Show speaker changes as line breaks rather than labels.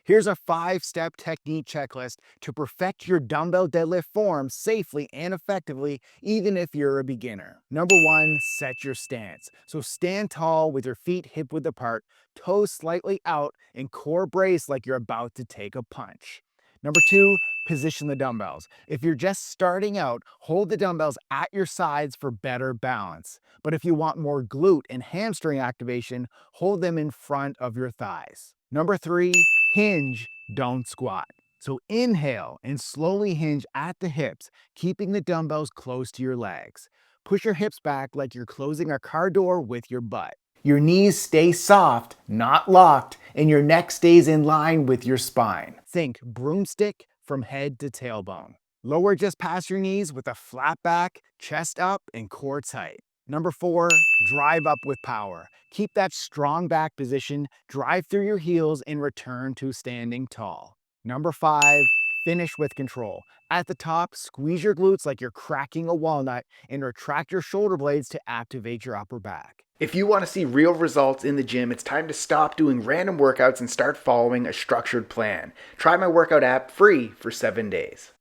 Here's a 5-step technique checklist to perfect your dumbbell deadlift form safely and effectively, even if you're a beginner. Number 1, set your stance. So stand tall with your feet hip-width apart, toes slightly out, and core braced like you're about to take a punch. Number 2, position the dumbbells. If you're just starting out, hold the dumbbells at your sides for better balance. But if you want more glute and hamstring activation, hold them in front of your thighs. Number 3, hinge, don't squat. So inhale and slowly hinge at the hips, keeping the dumbbells close to your legs. Push your hips back like you're closing a car door with your butt. Your knees stay soft, not locked, and your neck stays in line with your spine. Think broomstick from head to tailbone. Lower just past your knees with a flat back, chest up, and core tight. Number 4, drive up with power. Keep that strong back position, drive through your heels, and return to standing tall. Number 5, finish with control. At the top, squeeze your glutes like you're cracking a walnut and retract your shoulder blades to activate your upper back.
If you want to see real results in the gym, it's time to stop doing random workouts and start following a structured plan. Try my workout app free for 7 days.